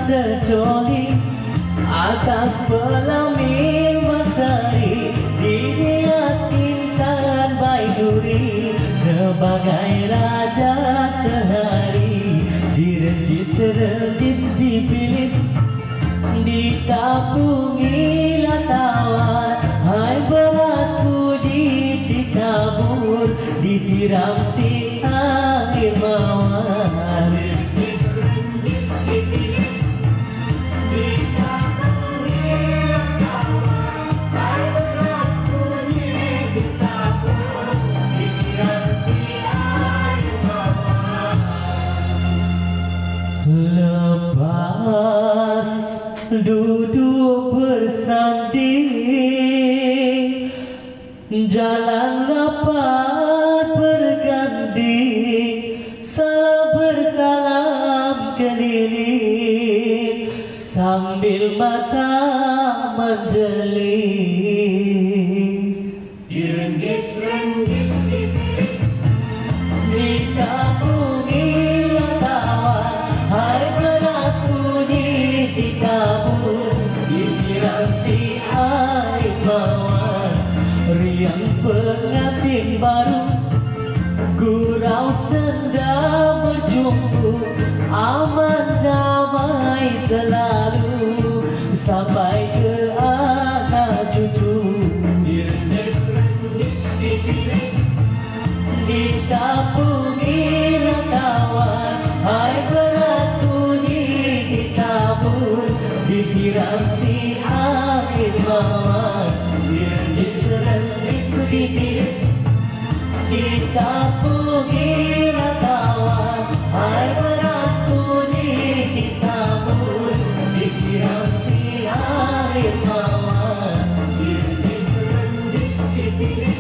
Secoli atas pelamin berseri, dihias intan baiduri sebagai raja sehari. Direnjis-renjis dipilih, ditapungi latawan, hai beras kudit ditabur, disiram si angin mawar. Lepas duduk bersanding, jalan rapat berganding, salam bersalam keliling, sambil mata menjeling. Direnggis-renggis dipilih, ditapungi latawan, hai beras kunyit ditabur, disiram si air mawar. Riang pengantin baru, gurau senda berjumpa, aman damai selalu sampai ke anak cucu. Direnggis-renggis dipilih, ditapungi latawan, hai beras kunyit ditabur, disiram si air mawar. Direnggis-renggis dipilih, ditapungi latawan, hai beras kunyit ditabur, disiram si air mawar. Direnggis-renggis dipilih,